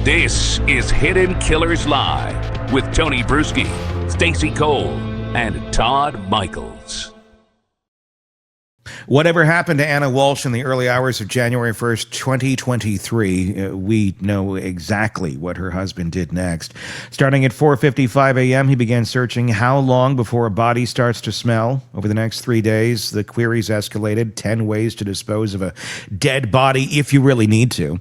This is Hidden Killers Live with Tony Bruschi, Stacey Cole, and Todd Michaels. Whatever happened to Ana Walshe in the early hours of January 1st, 2023, we know exactly what her husband did next. Starting at 4:55 a.m., he began searching how long before a body starts to smell. Over the next 3 days, the queries escalated. 10 ways to dispose of a dead body if you really need to.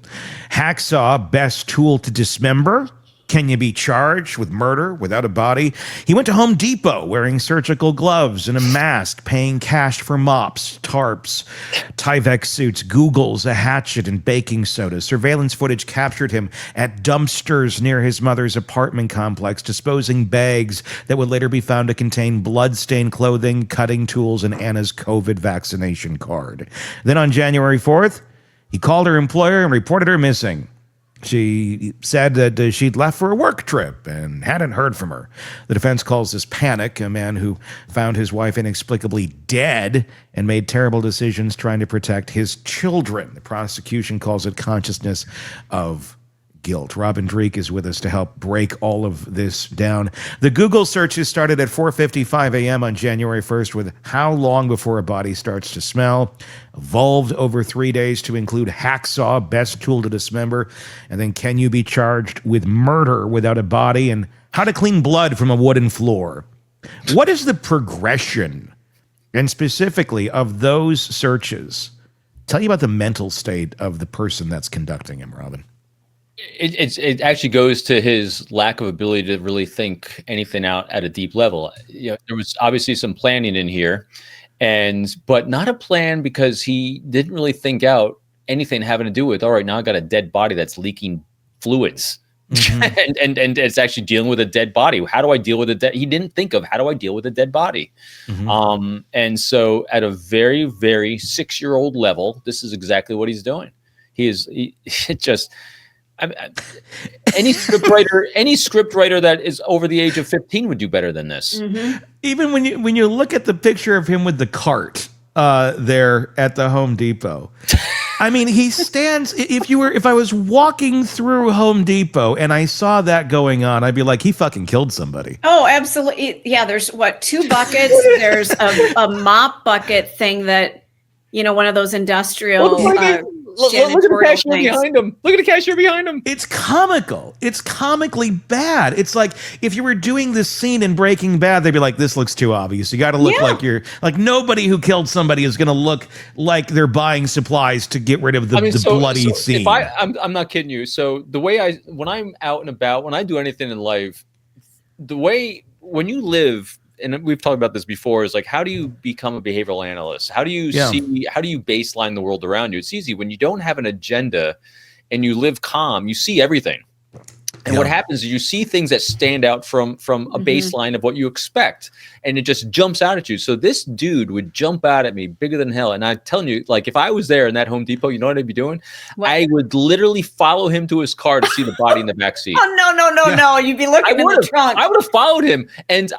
Hacksaw, best tool to dismember. Can you be charged with murder without a body? He went to Home Depot wearing surgical gloves and a mask, paying cash for mops, tarps, Tyvek suits, Googles, a hatchet, and baking soda. Surveillance footage captured him at dumpsters near his mother's apartment complex, disposing bags that would later be found to contain bloodstained clothing, cutting tools, and Anna's COVID vaccination card. Then on January 4th, he called her employer and reported her missing. She said that she'd left for a work trip and hadn't heard from her. The defense calls this panic. A man who found his wife inexplicably dead and made terrible decisions trying to protect his children. The prosecution calls it consciousness of guilt. Robin Dreek is with us to help break all of this down. The Google searches started at 4:55 a.m. on January 1st with how long before a body starts to smell, evolved over 3 days to include hacksaw, best tool to dismember, and then can you be charged with murder without a body, and how to clean blood from a wooden floor. What is the progression, and specifically of those searches? Tell you about the mental state of the person that's conducting him, Robin. It actually goes to his lack of ability to really think anything out at a deep level. You know, there was obviously some planning in here, but not a plan because he didn't really think out anything having to do with, all right, now I got a dead body that's leaking fluids. Mm-hmm. and it's actually dealing with a dead body. How do I deal with a dead? He didn't think of how do I deal with a dead body. Mm-hmm. And so at a very, very 6-year-old level, this is exactly what he's doing. Any script writer that is over the age of 15 would do better than this. Mm-hmm. Even when you look at the picture of him with the cart there at the Home Depot, I mean, he stands. If I was walking through Home Depot and I saw that going on, I'd be like, he fucking killed somebody. Oh, absolutely. Yeah. There's 2 buckets. There's a mop bucket thing that, one of those industrial. Look at the cashier behind him. Look at the cashier behind him. It's comical. It's comically bad. It's like if you were doing this scene in Breaking Bad, they'd be like, this looks too obvious. You got to look like you're like nobody who killed somebody is going to look like they're buying supplies to get rid of the bloody scene. I'm not kidding you. So the way when I'm out and about, when I do anything in life, when you live, and we've talked about this before, is like, how do you become a behavioral analyst? How do you how do you baseline the world around you? It's easy. When you don't have an agenda and you live calm, you see everything. And what happens is you see things that stand out from a baseline of what you expect, and it just jumps out at you. So this dude would jump out at me bigger than hell. And I'm telling you, like, if I was there in that Home Depot, you know what I'd be doing? What? I would literally follow him to his car to see the body in the back seat. Oh, no. You'd be looking in the trunk. I would have followed him, and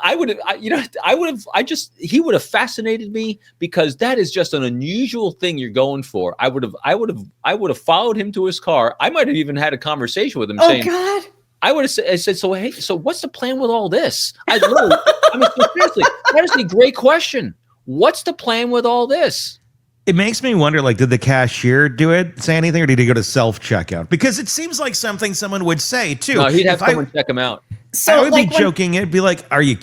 he would have fascinated me, because that is just an unusual thing you're going for. I would have followed him to his car. I might have even had a conversation with him saying, God. I would have said, so hey, so what's the plan with all this? Seriously, that is a great question. What's the plan with all this? It makes me wonder, like, did the cashier say anything, or did he go to self-checkout? Because it seems like something someone would say, too. No, he'd have someone check him out. So I would be joking. It'd be like, are you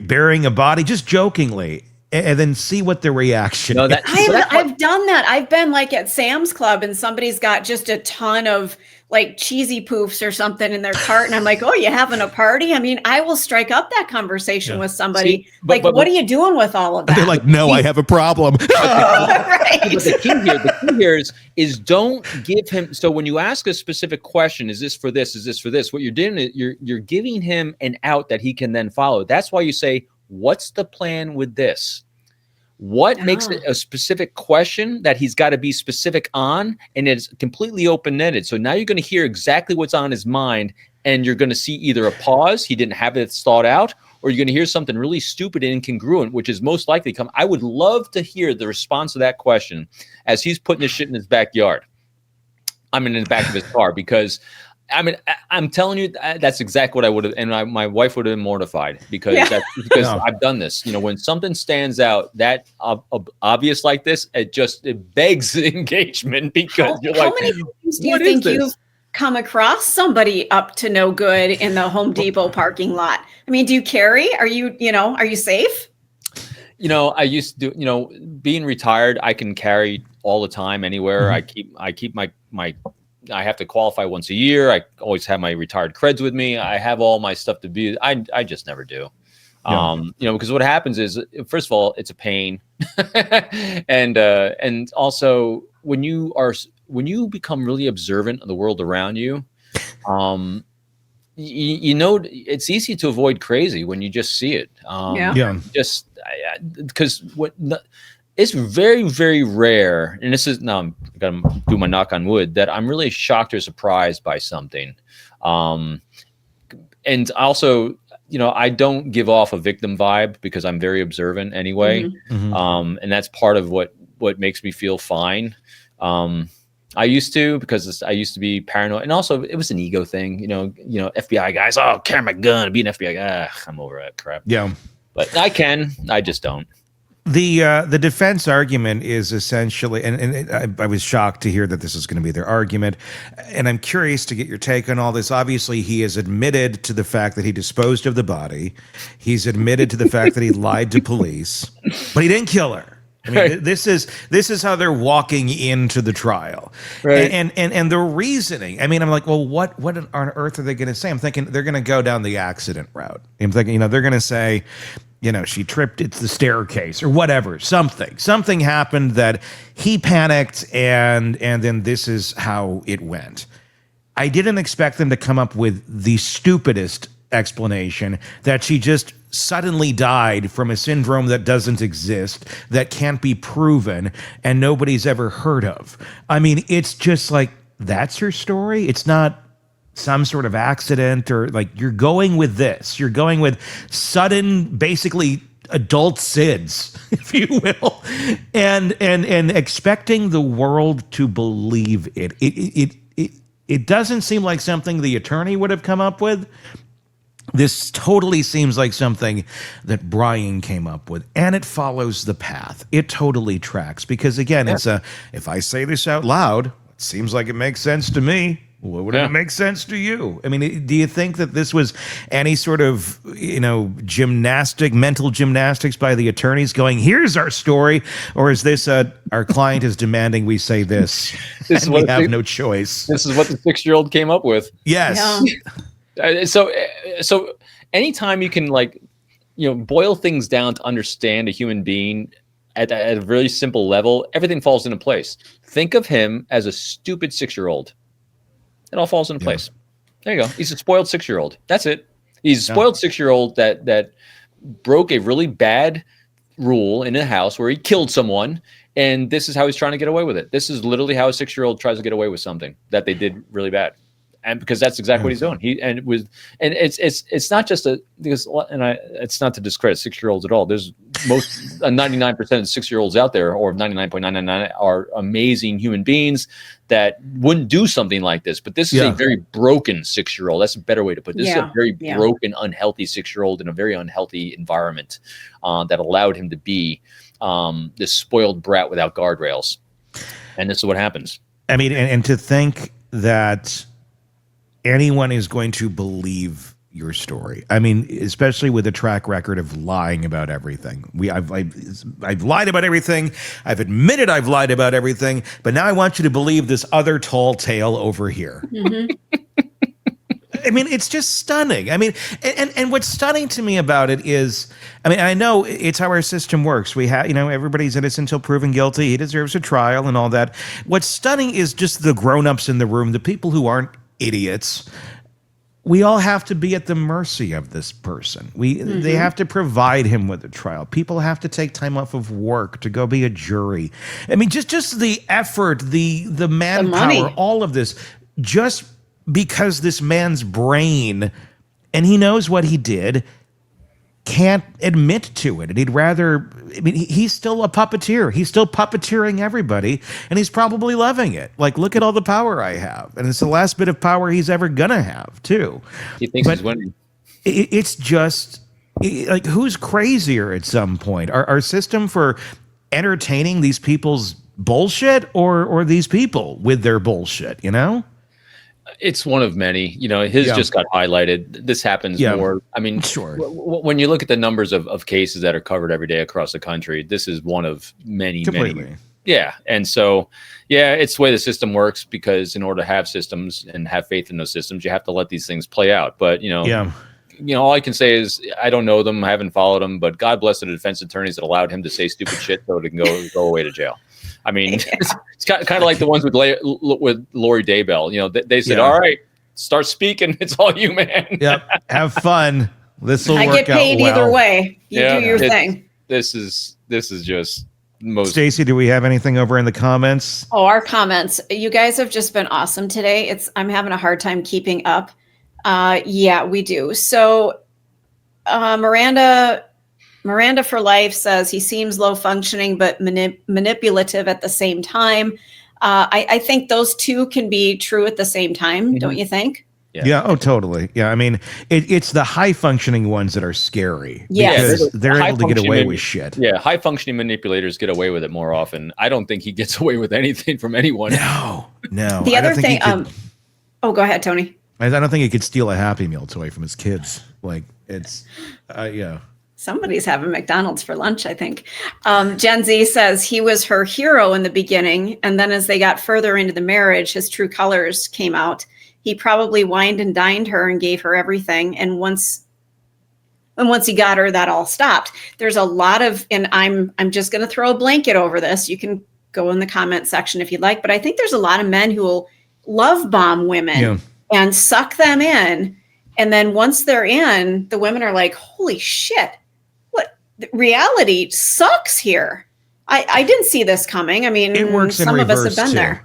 burying a body? Just jokingly. And then see what the reaction is. I've done that. I've been like at Sam's Club and somebody's got just a ton of like cheesy poofs or something in their cart. And I'm like, oh, you having a party? I mean, I will strike up that conversation with somebody. But what are you doing with all of that? They're like, no, I have a problem. Right. But the key here is don't give him. So when you ask a specific question, is this for this? Is this for this? What you're doing is you're giving him an out that he can then follow. That's why you say, what's the plan with this? What makes it a specific question that he's got to be specific on, and it's completely open-ended. So now you're going to hear exactly what's on his mind, and you're going to see either a pause, he didn't have it thought out, or you're going to hear something really stupid and incongruent, which is most likely come. I would love to hear the response to that question as he's putting his shit in his backyard. I'm in the back of his car, because I mean, I'm telling you, that's exactly what I would have, and my wife would have been mortified because I've done this. When something stands out that obvious like this, it begs engagement because you're how like, many times do you think you've come across somebody up to no good in the Home Depot parking lot? I mean, do you carry? Are you safe? I used to do, being retired, I can carry all the time anywhere. Mm-hmm. I keep my I have to qualify once a year. I always have my retired creds with me. I have all my stuff to be. I just never do. Yeah. Because what happens is, first of all, it's a pain, and also when you become really observant of the world around you, it's easy to avoid crazy when you just see it. Just because it's very, very rare, and this is now I'm gonna do my knock on wood, that I'm really shocked or surprised by something. And also, I don't give off a victim vibe because I'm very observant anyway. Mm-hmm. And that's part of what makes me feel fine. I used to, because I used to be paranoid, and also it was an ego thing. FBI guys, carry my gun, be an FBI guy. I'm over that crap. Yeah, but I just don't. The defense argument is essentially, and I was shocked to hear that this is going to be their argument, and I'm curious to get your take on all this. Obviously, he has admitted to the fact that he disposed of the body. He's admitted to the fact that he lied to police, but he didn't kill her. I mean, right. This is how they're walking into the trial, right? And the reasoning. I mean, I'm like, well, what on earth are they going to say? I'm thinking they're going to go down the accident route. I'm thinking, they're going to say, she tripped. It's the staircase or whatever. Something happened that he panicked, and then this is how it went. I didn't expect them to come up with the stupidest explanation that she just suddenly died from a syndrome that doesn't exist, that can't be proven, and nobody's ever heard of. I mean, it's just like, that's her story. It's not some sort of accident, or like, you're going with this. You're going with sudden, basically adult SIDS, if you will, and expecting the world to believe it. It doesn't seem like something the attorney would have come up with. This totally seems like something that Brian came up with, and it follows the path. It totally tracks, because again, if I say this out loud, it seems like it makes sense to me. Well, would it make sense to you? I mean, do you think that this was any sort of, mental gymnastics by the attorneys going, here's our story? Or is this our client is demanding we say this, and we have no choice? This is what the 6-year-old came up with. Yes. Yeah. So anytime you can boil things down to understand a human being at a really simple level, everything falls into place. Think of him as a stupid 6-year-old. It all falls into place. There you go. He's a spoiled 6-year-old. That's it. He's a spoiled 6-year-old that broke a really bad rule in a house where he killed someone, and this is how he's trying to get away with it. This is literally how a 6-year-old tries to get away with something that they did really bad. And because that's exactly what he's doing. It's not just it's not to discredit 6-year-olds at all. There's 99% of 6-year-olds out there, or 99.999, are amazing human beings that wouldn't do something like this. But this is a very broken 6-year-old. That's a better way to put it. This is a very broken, unhealthy 6-year-old in a very unhealthy environment that allowed him to be this spoiled brat without guardrails. And this is what happens. I mean, and to think that anyone is going to believe your story. I mean, especially with a track record of lying about everything. I've lied about everything. I've admitted I've lied about everything. But now I want you to believe this other tall tale over here. Mm-hmm. I mean, it's just stunning. I mean, and what's stunning to me about it is, I mean, I know it's how our system works. We have, everybody's innocent until proven guilty. He deserves a trial and all that. What's stunning is just the grown-ups in the room, the people who aren't idiots. We all have to be at the mercy of this person. They have to provide him with a trial. People have to take time off of work to go be a jury. I mean, just the effort, the manpower, all of this, just because this man's brain, and he knows what he did, can't admit to it. And he'd rather I mean, he's still a puppeteer. He's still puppeteering everybody, and he's probably loving it. Like, look at all the power I have, and it's the last bit of power he's ever gonna have, too. He thinks he's winning. It's just like, who's crazier at some point? Our system for entertaining these people's bullshit, or these people with their bullshit, you know? It's one of many. You know, his just got highlighted. This happens more. I mean, sure. When you look at the numbers of cases that are covered every day across the country, this is one of many. Yeah. And so, it's the way the system works, because in order to have systems and have faith in those systems, you have to let these things play out. But, all I can say is I don't know them. I haven't followed them, but God bless the defense attorneys that allowed him to say stupid shit so it can go away to jail. I mean, it's kind of like the ones with Lori Daybell. You know, they said, all right, start speaking. It's all you, man. Yep. Have fun. This will work out. I get paid either way. You do your thing. This is just most. Stacey, do we have anything over in the comments? Oh, our comments. You guys have just been awesome today. I'm having a hard time keeping up. Yeah, we do. So Miranda for Life says he seems low functioning but manipulative at the same time. I think those two can be true at the same time, don't you think? Yeah. Oh, totally. Yeah. I mean, it's the high functioning ones that are scary. Yes. Because they're able to get away with shit. Yeah. High functioning manipulators get away with it more often. I don't think he gets away with anything from anyone. No. The other thing. Go ahead, Tony. I don't think he could steal a Happy Meal toy from his kids. Like, it's, Somebody's having McDonald's for lunch, I think. Gen Z says he was her hero in the beginning, and then as they got further into the marriage, his true colors came out. He probably wined and dined her and gave her everything. And once he got her, that all stopped. There's a lot of, and I'm just going to throw a blanket over this. You can go in the comment section if you'd like, but I think there's a lot of men who will love bomb women and suck them in. And then once they're in, the women are like, holy shit, what reality sucks here. I didn't see this coming. I mean, it works some of us have been too. there.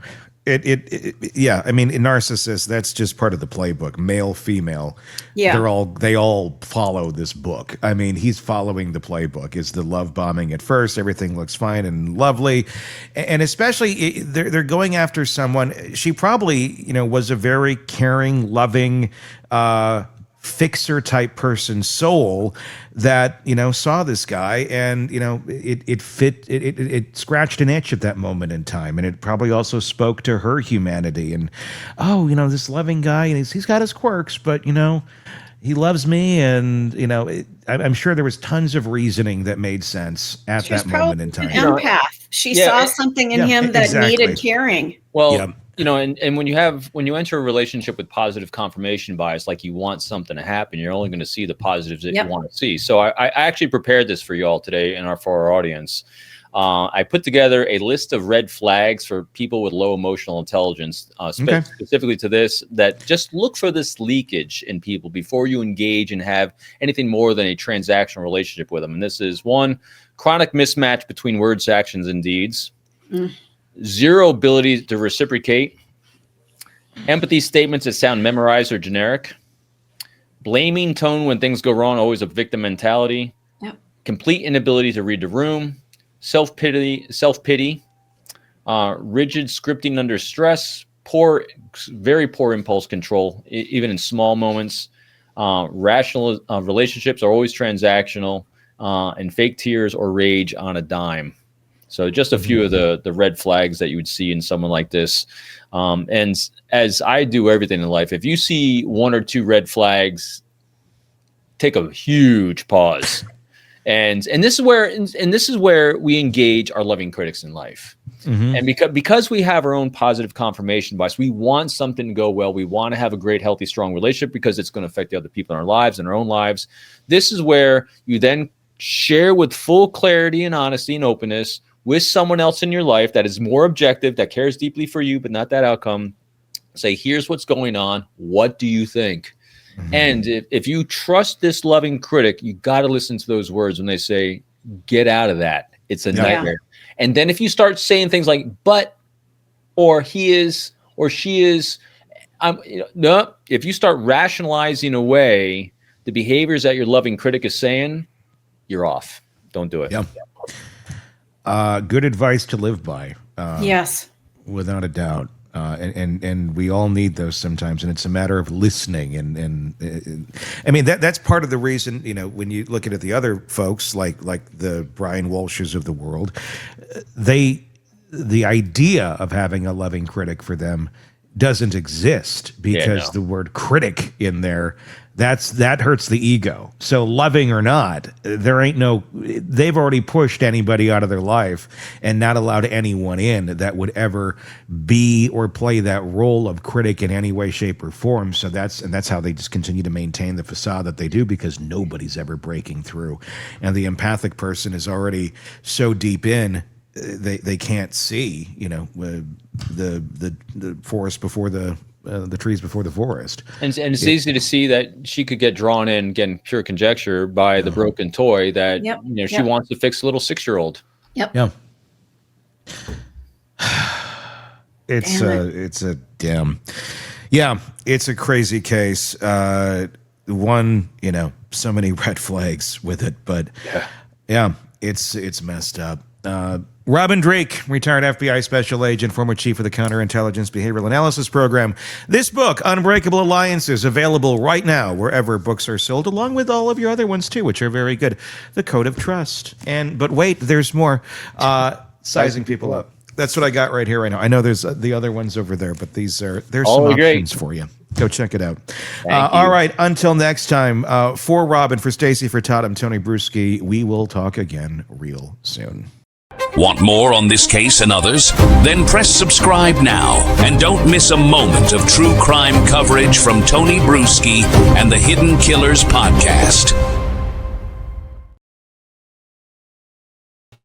I mean, in narcissists, that's just part of the playbook. Male, female. Yeah. They all follow this book. I mean, he's following the playbook. It's the love bombing at first. Everything looks fine and lovely. And especially they're going after someone. She probably, was a very caring, loving, fixer type person soul that saw this guy, and it scratched an itch at that moment in time, and it probably also spoke to her humanity. And this loving guy, and he's got his quirks, but he loves me, and I'm sure there was tons of reasoning that made sense at that moment in time. An empath. She saw something in him that needed caring. Well, and when you enter a relationship with positive confirmation bias, like you want something to happen, you're only going to see the positives that you want to see. So I actually prepared this for you all today for our audience. I put together a list of red flags for people with low emotional intelligence, specifically to this, that just look for this leakage in people before you engage and have anything more than a transactional relationship with them. And this is 1, chronic mismatch between words, actions, and deeds. 0 ability to reciprocate, empathy statements that sound memorized or generic, blaming tone when things go wrong, always a victim mentality, complete inability to read the room, self-pity, rigid scripting under stress, very poor impulse control, even in small moments, rational relationships are always transactional, and fake tears or rage on a dime. So just a few of the red flags that you would see in someone like this. And as I do everything in life, if you see 1 or 2 red flags, take a huge pause. And this is where we engage our loving critics in life. And because we have our own positive confirmation bias, we want something to go well. We want to have a great, healthy, strong relationship because it's going to affect the other people in our lives and our own lives. This is where you then share with full clarity and honesty and openness with someone else in your life that is more objective, that cares deeply for you, but not that outcome. Say, here's what's going on. What do you think? And if you trust this loving critic, you got to listen to those words when they say, get out of that. It's a nightmare. And then if you start saying things like, but, or he is, or she is, no, if you start rationalizing away the behaviors that your loving critic is saying, you're off. Don't do it. Good advice to live by. Yes. Without a doubt. And we all need those sometimes, and it's a matter of listening. And I mean that's part of the reason, when you look at the other folks like the Brian Walshes of the world, the idea of having a loving critic for them doesn't exist because the word critic in there, that hurts the ego. So loving or not, they've already pushed anybody out of their life and not allowed anyone in that would ever be or play that role of critic in any way, shape, or form. So that's how they just continue to maintain the facade that they do, because nobody's ever breaking through. And the empathic person is already so deep in, they can't see, the forest before the trees before the forest. And it's easy to see that she could get drawn in, again, pure conjecture, by the broken toy that she wants to fix a little 6-year-old. Yep. Yeah. It's a damn. Yeah, it's a crazy case. One, so many red flags with it, but yeah, it's messed up. Robin Drake, retired FBI special agent, former chief of the Counterintelligence Behavioral Analysis Program. This book, Unbreakable Alliances, available right now wherever books are sold, along with all of your other ones too, which are very good. The Code of Trust. But wait, there's more. Sizing people up. That's what I got right here right now. I know there's the other ones over there, but there's some options for you. Go check it out. All right, until next time, for Robin, for Stacy, for Todd, I'm Tony Bruschi. We will talk again real soon. Want more on this case and others? Then press subscribe now and don't miss a moment of true crime coverage from Tony Bruschi and the Hidden Killers podcast.